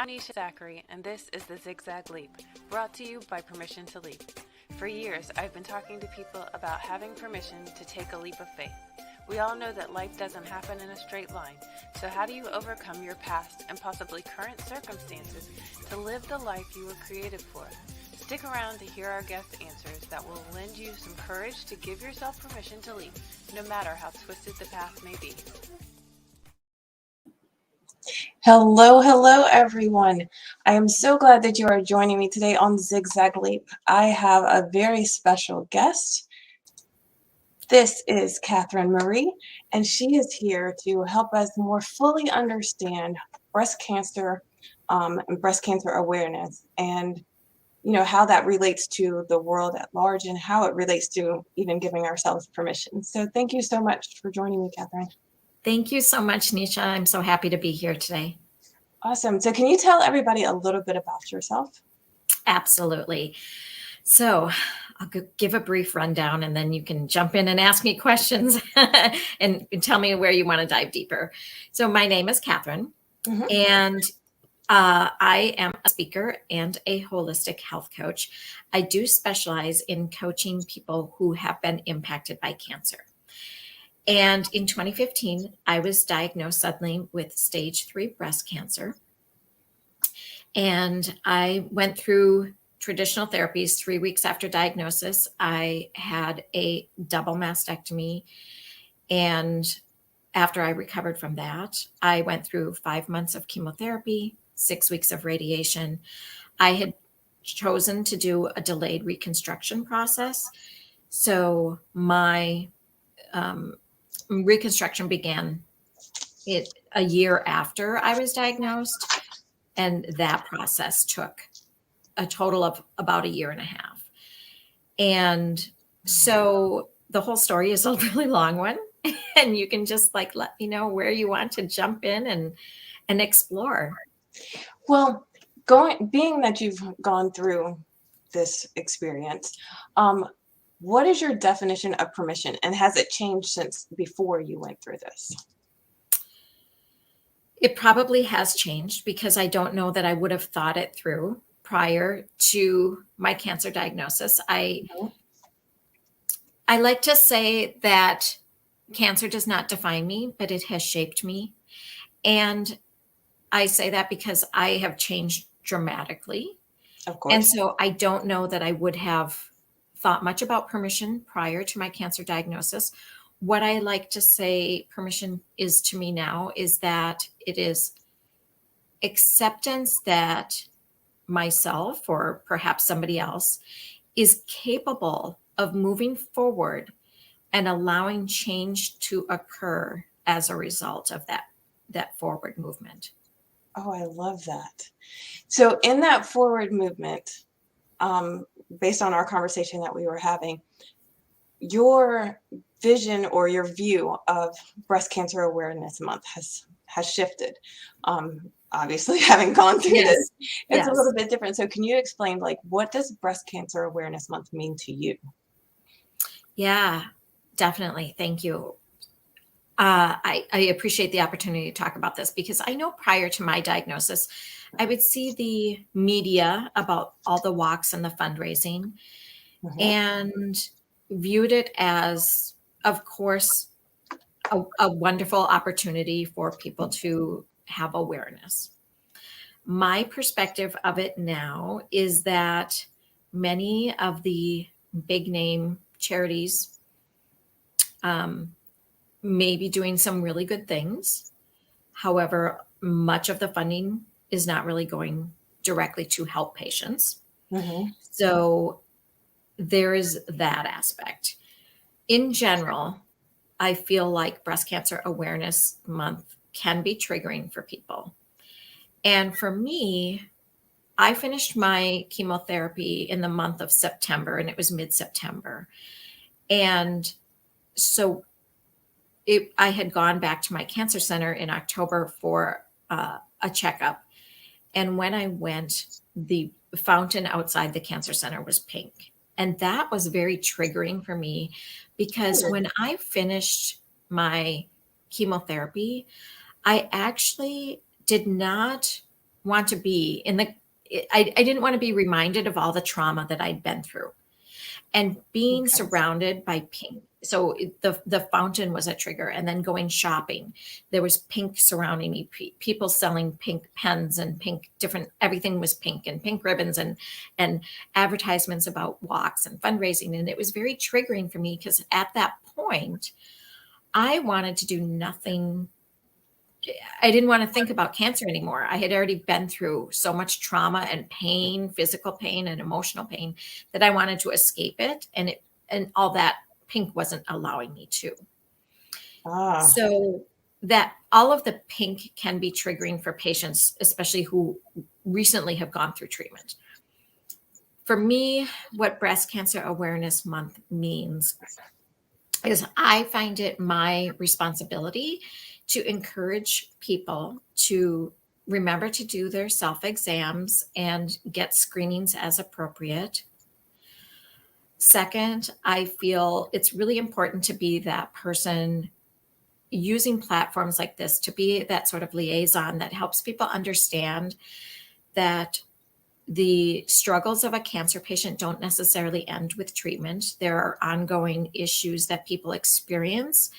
I'm Nisha Zachary, and this is the Zig Zag Leap, brought to you by Permission to Leap. For years, I've been talking to people about having permission to take a leap of faith. We all know that life doesn't happen in a straight line, so how do you overcome your past and possibly current circumstances to live the life you were created for? Stick around to hear our guest answers that will lend you some courage to give yourself permission to leap, no matter how twisted the path may be. Hello, everyone. I am so glad that you are joining me today on Zig Zag Leap. I have a very special guest. This is Katherine Marie, and she is here to help us more fully understand breast cancer and breast cancer awareness, and how that relates to the world at large and how it relates to even giving ourselves permission. So thank you so much for joining me, Katherine. Thank you so much, Nisha. I'm so happy to be here today. Awesome. So can you tell everybody a little bit about yourself? Absolutely. So I'll give a brief rundown and then you can jump in and ask me questions and tell me where you want to dive deeper. So my name is Katherine, and I am a speaker and a holistic health coach. I do specialize in coaching people who have been impacted by cancer. And in 2015, I was diagnosed suddenly with stage 3 breast cancer. And I went through traditional therapies. 3 weeks after diagnosis, I had a double mastectomy. And after I recovered from that, I went through 5 months of chemotherapy, 6 weeks of radiation. I had chosen to do a delayed reconstruction process. So my reconstruction began a year after I was diagnosed, and that process took a total of about a year and a half. And so the whole story is a really long one, and you can just let me know where you want to jump in and explore. Well, being that you've gone through this experience, what is your definition of permission, and has it changed since before you went through this? It probably has changed because I don't know that I would have thought it through prior to my cancer diagnosis. I like to say that cancer does not define me, but it has shaped me. And I say that because I have changed dramatically. Of course. And so I don't know that I would have thought much about permission prior to my cancer diagnosis. What I like to say permission is to me now is that it is acceptance that myself, or perhaps somebody else, is capable of moving forward and allowing change to occur as a result of that forward movement. Oh, I love that. So in that forward movement, based on our conversation that we were having, your vision or your view of Breast Cancer Awareness Month has shifted. Obviously, having gone through this, it's a little bit different. So can you explain, what does Breast Cancer Awareness Month mean to you? Yeah, definitely. Thank you. I appreciate the opportunity to talk about this because I know prior to my diagnosis, I would see the media about all the walks and the fundraising and viewed it as, of course, a wonderful opportunity for people to have awareness. My perspective of it now is that many of the big name charities may be doing some really good things. However, much of the funding is not really going directly to help patients. So there is that aspect. In general, I feel like Breast Cancer Awareness Month can be triggering for people. And for me, I finished my chemotherapy in the month of September, and it was mid-September. And so I had gone back to my cancer center in October for a checkup. And when I went, the fountain outside the cancer center was pink. And that was very triggering for me because when I finished my chemotherapy, I actually did not want to be I didn't want to be reminded of all the trauma that I'd been through, and being Okay. surrounded by pink. So the fountain was a trigger, and then going shopping, there was pink surrounding me, people selling pink pens and pink different, everything was pink and pink ribbons and advertisements about walks and fundraising. And it was very triggering for me because at that point, I wanted to do nothing. I didn't want to think about cancer anymore. I had already been through so much trauma and pain, physical pain and emotional pain, that I wanted to escape it. And all that pink wasn't allowing me to. So that all of the pink can be triggering for patients, especially who recently have gone through treatment. For me, what Breast Cancer Awareness Month means is I find it my responsibility to encourage people to remember to do their self-exams and get screenings as appropriate. Second, I feel it's really important to be that person using platforms like this to be that sort of liaison that helps people understand that the struggles of a cancer patient don't necessarily end with treatment. There are ongoing issues that people experience,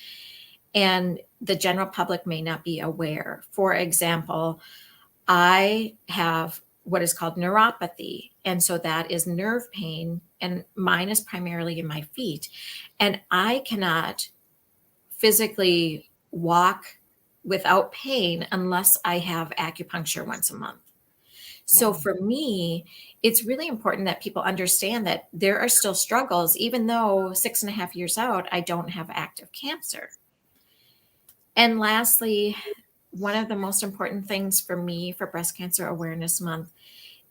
and the general public may not be aware. For example, I have what is called neuropathy. And so that is nerve pain, and mine is primarily in my feet. And I cannot physically walk without pain unless I have acupuncture once a month. So for me, it's really important that people understand that there are still struggles, even though 6.5 years out, I don't have active cancer. And lastly, one of the most important things for me for Breast Cancer Awareness Month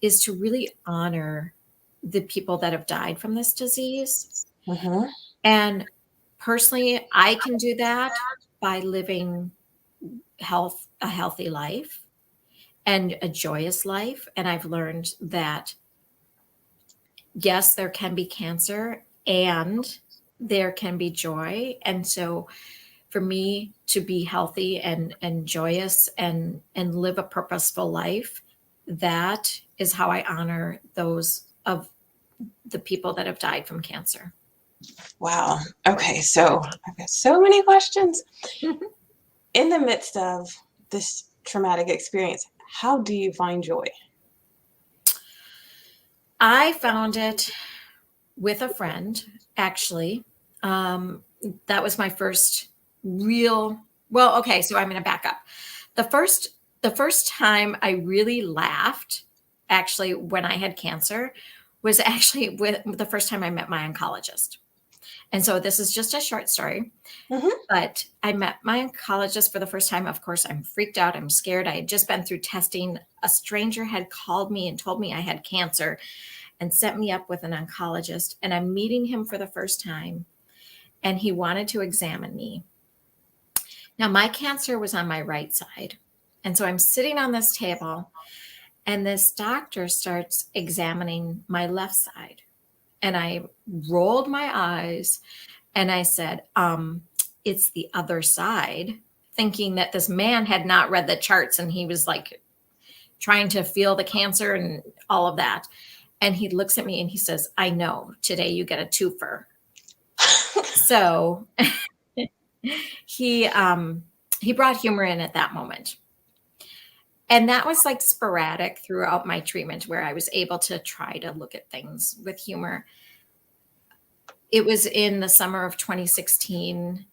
is to really honor the people that have died from this disease. And personally, I can do that by living a healthy life and a joyous life. And I've learned that, yes, there can be cancer and there can be joy. And so for me to be healthy and joyous and live a purposeful life, that is how I honor those of the people that have died from cancer. Wow. Okay. So I've got so many questions. In the midst of this traumatic experience, how do you find joy? I found it with a friend, actually. That was my first real, well, okay, so I'm going to back up. The first time I really laughed, actually, when I had cancer, was actually with the first time I met my oncologist. And so this is just a short story, but I met my oncologist for the first time. Of course, I'm freaked out. I'm scared. I had just been through testing. A stranger had called me and told me I had cancer and set me up with an oncologist. And I'm meeting him for the first time. And he wanted to examine me. Now, my cancer was on my right side. And so I'm sitting on this table, and this doctor starts examining my left side. And I rolled my eyes and I said, it's the other side, thinking that this man had not read the charts and he was like trying to feel the cancer and all of that. And he looks at me and he says, I know, today you get a twofer. So he brought humor in at that moment. And that was like sporadic throughout my treatment, where I was able to try to look at things with humor. It was in the summer of 2016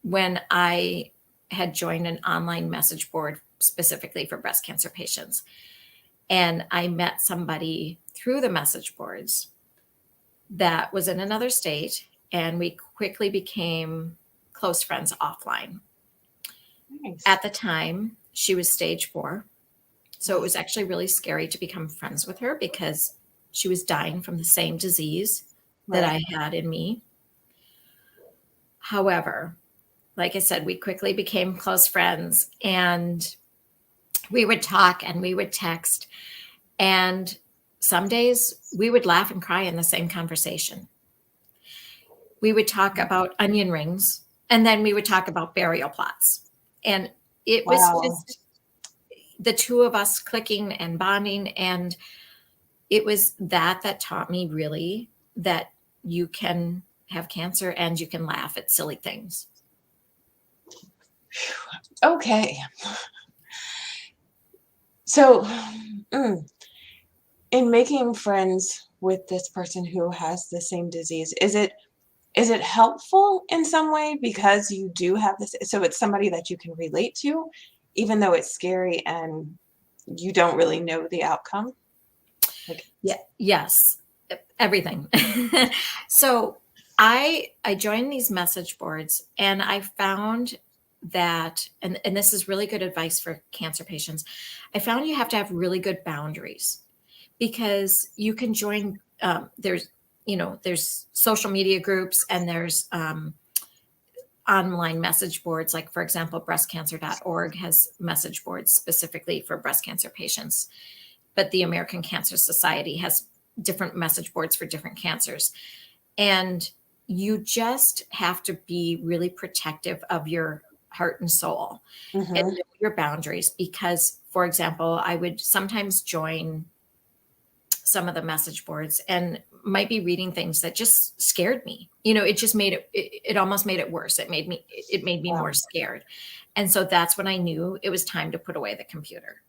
when I had joined an online message board specifically for breast cancer patients. And I met somebody through the message boards that was in another state, and we quickly became close friends offline. Nice. At the time, she was stage 4. So it was actually really scary to become friends with her because she was dying from the same disease that I had in me. However, like I said, we quickly became close friends, and we would talk and we would text. And some days we would laugh and cry in the same conversation. We would talk about onion rings, and then we would talk about burial plots. And it was just the two of us clicking and bonding. And it was that taught me really that you can have cancer and you can laugh at silly things. Okay. So, in making friends with this person who has the same disease, is it helpful in some way because you do have this, so it's somebody that you can relate to, even though it's scary and you don't really know the outcome? Like, Yeah. Yes. Everything. So I joined these message boards, and I found that, and this is really good advice for cancer patients. I found you have to have really good boundaries, because you can join, there's social media groups, and there's online message boards. Like, for example, breastcancer.org has message boards specifically for breast cancer patients, but the American Cancer Society has different message boards for different cancers. And you just have to be really protective of your heart and soul and know your boundaries. Because, for example, I would sometimes join some of the message boards and might be reading things that just scared me. It just made it almost made it worse. It made me Wow. more scared. And so that's when I knew it was time to put away the computer.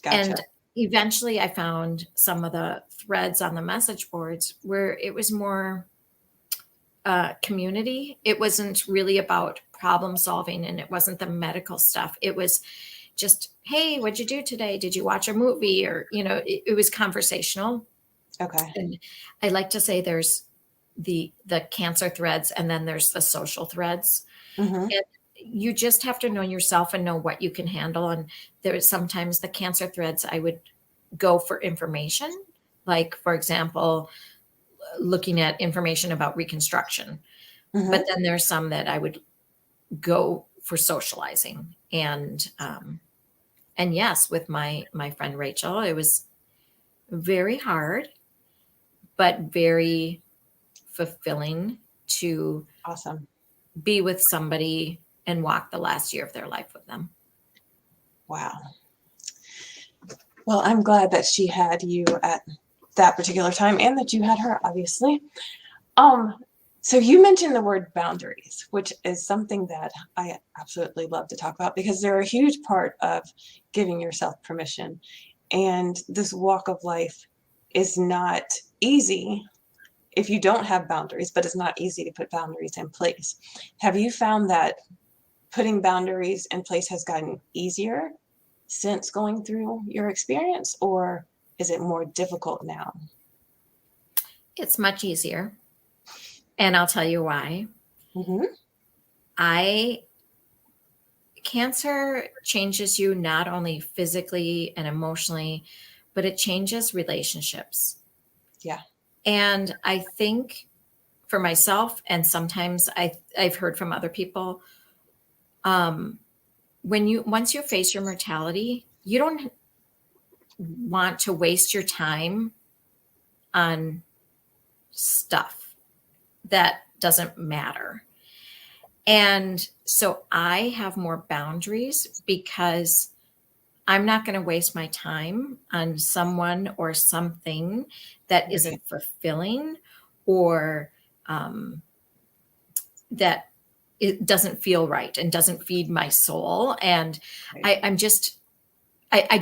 Gotcha. And eventually I found some of the threads on the message boards where it was more community. It wasn't really about problem solving, and it wasn't the medical stuff. It was just, hey, what'd you do today? Did you watch a movie? Or, it was conversational. Okay. And I like to say there's the cancer threads, and then there's the social threads. And you just have to know yourself and know what you can handle. And there's sometimes the cancer threads, I would go for information. Like, for example, looking at information about reconstruction. But then there's some that I would go for socializing. And yes, with my friend Rachel, it was very hard, but very fulfilling to Awesome. be with somebody and walk the last year of their life with them. Wow. Well, I'm glad that she had you at that particular time, and that you had her, obviously. So you mentioned the word boundaries, which is something that I absolutely love to talk about, because they're a huge part of giving yourself permission. And this walk of life is not easy if you don't have boundaries, but it's not easy to put boundaries in place. Have you found that putting boundaries in place has gotten easier since going through your experience, or is it more difficult now? It's much easier. And I'll tell you why. Cancer changes you not only physically and emotionally, but it changes relationships. Yeah. And I think for myself, and sometimes I've heard from other people, once you face your mortality, you don't want to waste your time on stuff that doesn't matter. And so I have more boundaries, because I'm not going to waste my time on someone or something that isn't fulfilling, or that it doesn't feel right and doesn't feed my soul. And I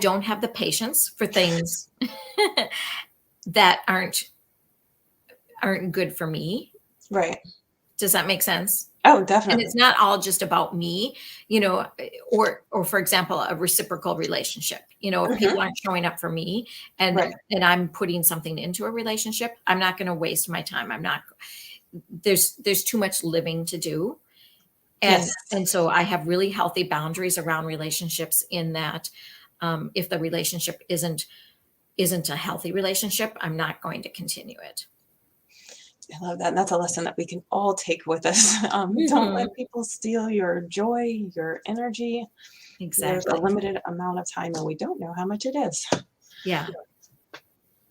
don't have the patience for things that aren't good for me. Right. Does that make sense? Oh, definitely. And it's not all just about me, or for example, a reciprocal relationship. If people aren't showing up for me, and I'm putting something into a relationship, I'm not going to waste my time. There's too much living to do. And so I have really healthy boundaries around relationships, in that if the relationship isn't a healthy relationship, I'm not going to continue it. I love that. And that's a lesson that we can all take with us. Don't let people steal your joy, your energy. Exactly. There's a limited amount of time, and we don't know how much it is. Yeah.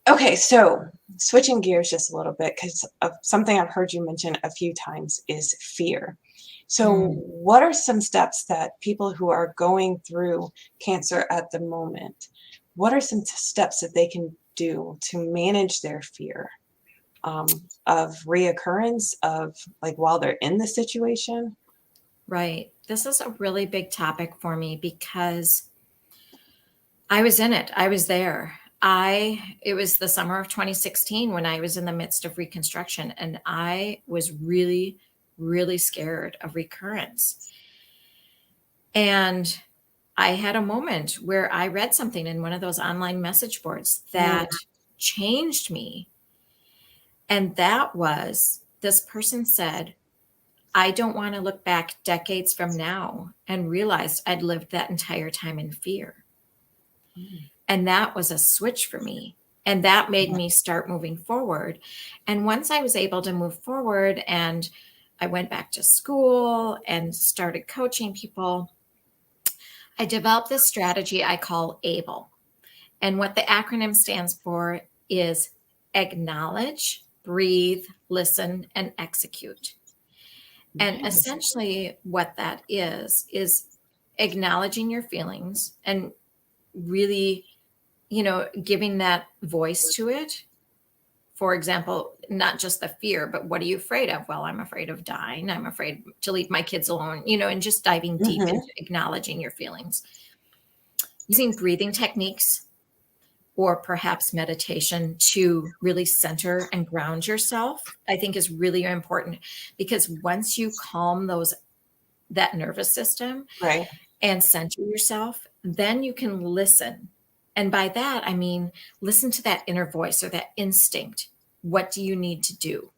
Okay, so switching gears just a little bit, because of something I've heard you mention a few times is fear. So what are some steps that people who are going through cancer at the moment, what are some steps that they can do to manage their fear of reoccurrence of like while they're in the situation? Right. This is a really big topic for me because I was in it. I was there. It was the summer of 2016 when I was in the midst of reconstruction, and I was really, really scared of recurrence. And I had a moment where I read something in one of those online message boards that changed me. And that was, this person said, I don't want to look back decades from now and realize I'd lived that entire time in fear. And that was a switch for me. And that made me start moving forward. And once I was able to move forward and I went back to school and started coaching people, I developed this strategy I call ABLE. And what the acronym stands for is acknowledge, breathe, listen, and execute. And essentially what that is acknowledging your feelings and really, giving that voice to it. For example, not just the fear, but what are you afraid of? Well, I'm afraid of dying. I'm afraid to leave my kids alone, and just diving deep into acknowledging your feelings. Using breathing techniques or perhaps meditation to really center and ground yourself, I think is really important, because once you calm that nervous system and center yourself, then you can listen. And by that, I mean, listen to that inner voice or that instinct. What do you need to do?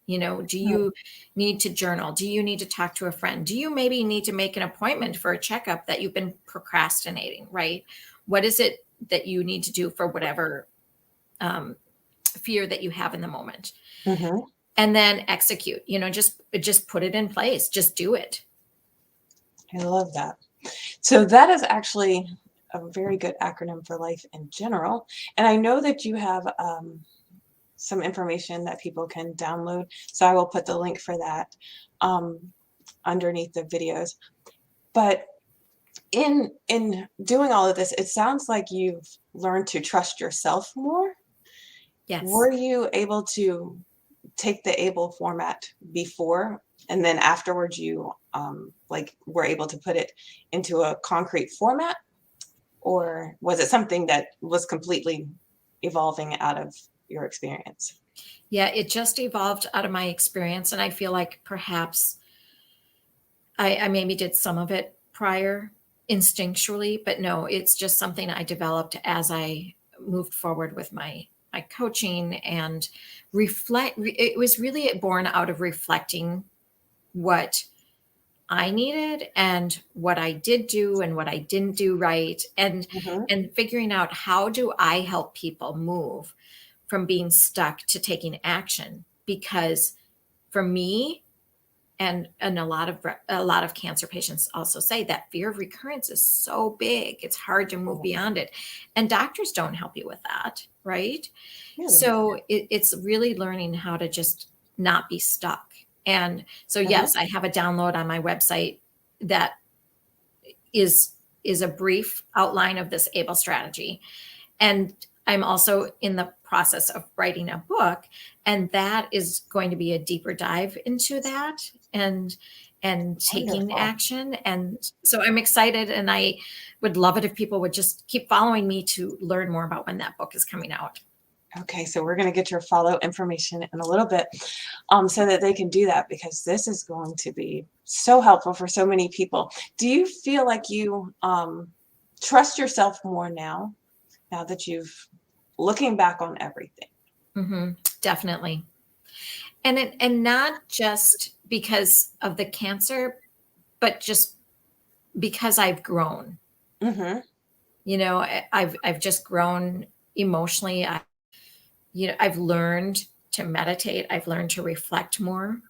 Do you need to journal? Do you need to talk to a friend? Do you maybe need to make an appointment for a checkup that you've been procrastinating, right? What is it that you need to do for whatever fear that you have in the moment? And then execute, just put it in place, just do it. I love that. So that is actually a very good acronym for life in general. And I know that you have some information that people can download. So I will put the link for that underneath the videos. But in doing all of this, it sounds like you've learned to trust yourself more. Yes. Were you able to take the ABLE format before, and then afterwards you were able to put it into a concrete format? Or was it something that was completely evolving out of your experience? Yeah, it just evolved out of my experience. And I feel like perhaps I maybe did some of it prior instinctually, but no, it's just something I developed as I moved forward with my coaching and it was really born out of reflecting what I needed and what I did do and what I didn't do right. And figuring out, how do I help people move from being stuck to taking action? Because for me, and a lot of cancer patients also say that fear of recurrence is so big, it's hard to move beyond it. And doctors don't help you with that, right? Really? So it's really learning how to just not be stuck. And so, yes, I have a download on my website that is a brief outline of this ABLE strategy. And I'm also in the process of writing a book, and that is going to be a deeper dive into that and taking action. And so I'm excited, and I would love it if people would just keep following me to learn more about when that book is coming out. Okay, so we're going to get your follow information in a little bit so that they can do that, because this is going to be so helpful for so many people. Do you feel like you trust yourself more now that you've looking back on everything? Definitely. And not just because of the cancer, but just because I've grown. I've just grown emotionally. I've learned to meditate. I've learned to reflect more.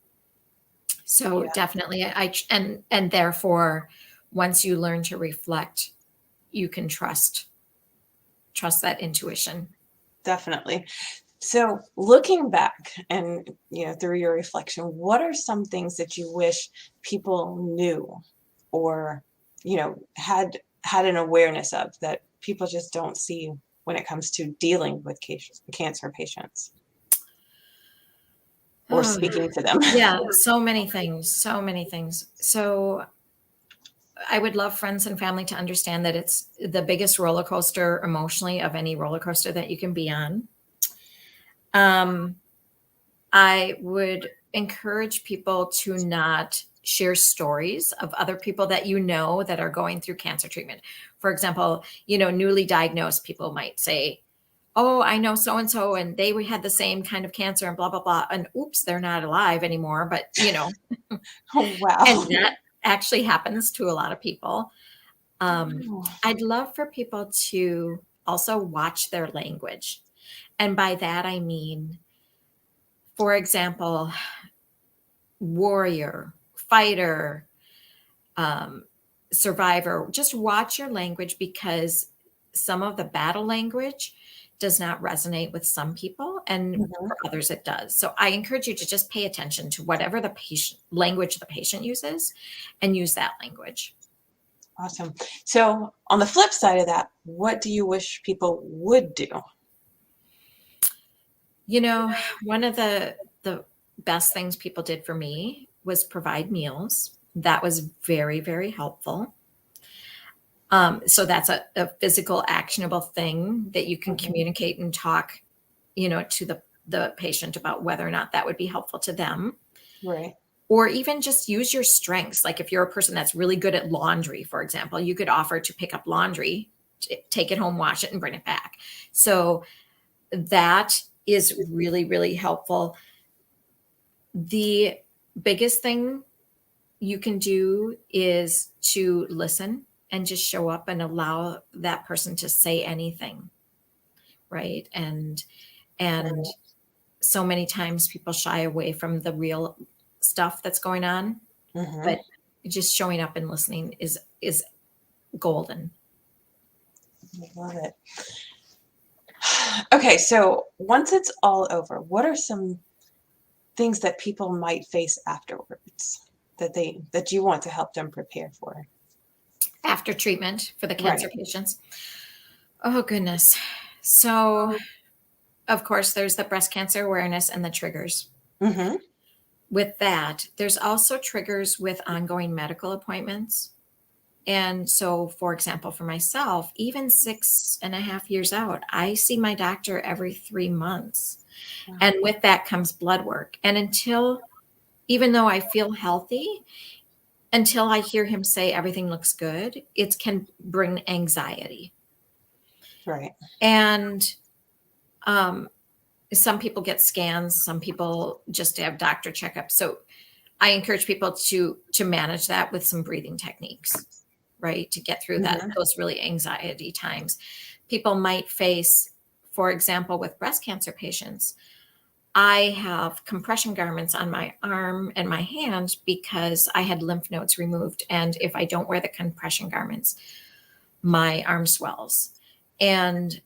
So definitely and therefore, once you learn to reflect, you can trust that intuition. Definitely. So looking back and, through your reflection, what are some things that you wish people knew or, had an awareness of that people just don't see when it comes to dealing with cancer patients or Oh, speaking to them? yeah, so many things, so many things. So I would love friends and family to understand that it's the biggest roller coaster emotionally of any roller coaster that you can be on. I would encourage people to not share stories of other people that that are going through cancer treatment. For example, newly diagnosed people might say, "Oh, I know so and so, and they had the same kind of cancer, and blah blah blah." And oops, they're not alive anymore. But Oh, and wow. that actually happens to a lot of people. Oh, I'd love for people to also watch their language, and by that I mean, for example, warrior, fighter, um, survivor. Just watch your language, because some of the battle language does not resonate with some people, and mhm. for others it does. So I encourage you to just pay attention to whatever the patient language the patient uses, and use that language. Awesome. So on the flip side of that, what do you wish people would do? One of the best things people did for me was provide meals. That was very, very helpful. So that's a physical, actionable thing that you can Mhm. communicate and talk, to the patient about whether or not that would be helpful to them. Right. Or even just use your strengths. Like if you're a person that's really good at laundry, for example, you could offer to pick up laundry, take it home, wash it, and bring it back. So that is really, really helpful. The biggest thing you can do is to listen and just show up and allow that person to say anything, right? And Right. so many times people shy away from the real stuff that's going on, Mhm. but just showing up and listening is golden. I love it. Okay, so once it's all over, what are some things that people might face afterwards that you want to help them prepare for? After treatment for the cancer Right. patients. Oh goodness. So of course there's the breast cancer awareness and the triggers. Mhm. With that, there's also triggers with ongoing medical appointments. And so, for example, for myself, even 6.5 years out, I see my doctor every 3 months. Wow. And with that comes blood work. And even though I feel healthy, until I hear him say everything looks good, it can bring anxiety. Right. And um, some people get scans, some people just have doctor checkups. So I encourage people to manage that with some breathing techniques, right? To get through Mhm. those really anxiety times. People might face, for example, with breast cancer patients, I have compression garments on my arm and my hand because I had lymph nodes removed. And if I don't wear the compression garments, my arm swells. And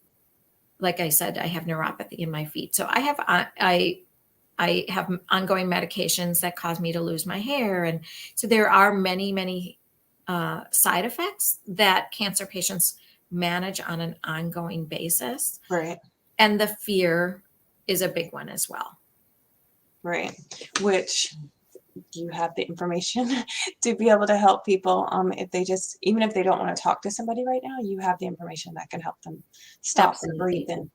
like I said, I have neuropathy in my feet. So I have ongoing medications that cause me to lose my hair. And so there are many, many side effects that cancer patients manage on an ongoing basis. Right. And the fear is a big one as well. Right. Which you have the information to be able to help people. If they just, even if they don't want to talk to somebody right now, you have the information that can help them stop and breathe Absolutely. and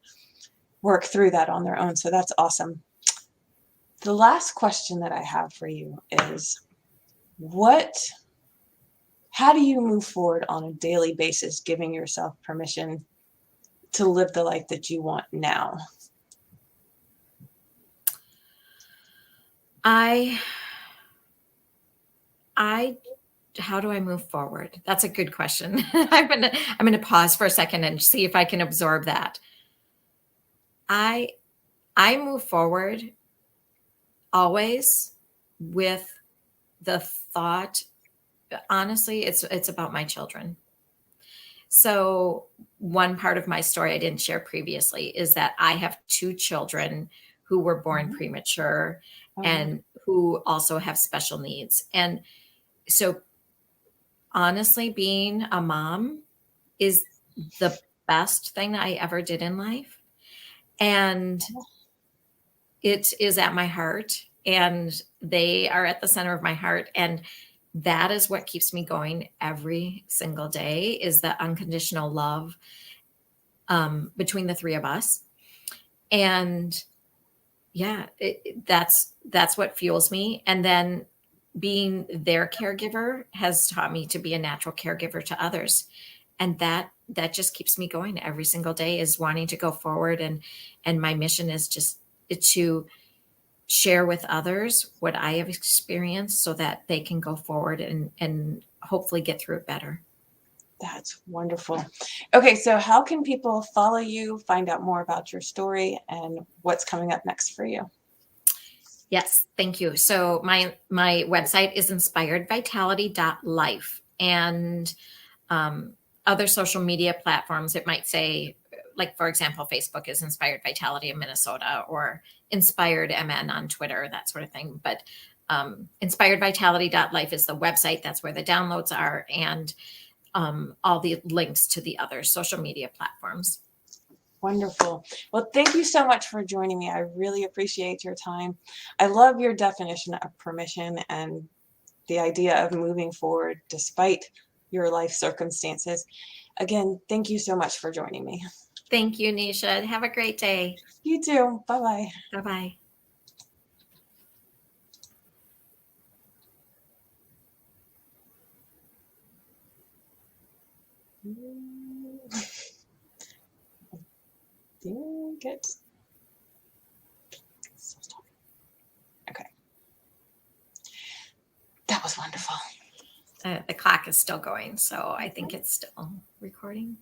work through that on their own. So that's awesome. The last question that I have for you is what how do you move forward on a daily basis, giving yourself permission to live the life that you want now? I, I, how do I move forward? That's a good question. I'm gonna pause for a second and see if I can absorb that. I, I move forward always with the thought, honestly, it's about my children. So one part of my story I didn't share previously is that I have 2 children who were born premature and who also have special needs. And so honestly, being a mom is the best thing that I ever did in life. And it is at my heart, and they are at the center of my heart. And that is what keeps me going every single day, is the unconditional love between the 3 of us. And yeah, that's what fuels me. And then being their caregiver has taught me to be a natural caregiver to others. And that just keeps me going every single day, is wanting to go forward. And my mission is just to share with others what I have experienced so that they can go forward and hopefully get through it better. That's wonderful. Okay, so how can people follow you, find out more about your story, and what's coming up next for you? Yes, thank you. So my website is inspiredvitality.life, and other social media platforms, it might say, like, for example, Facebook is Inspired Vitality of Minnesota, or Inspired MN on Twitter, that sort of thing. But inspiredvitality.life is the website. That's where the downloads are, and all the links to the other social media platforms. Wonderful. Well, thank you so much for joining me. I really appreciate your time. I love your definition of permission and the idea of moving forward despite your life circumstances. Again, thank you so much for joining me. Thank you, Nisha. Have a great day. You too. Bye-bye. Bye-bye. Good. Okay. That was wonderful. The clock is still going, so I think it's still recording.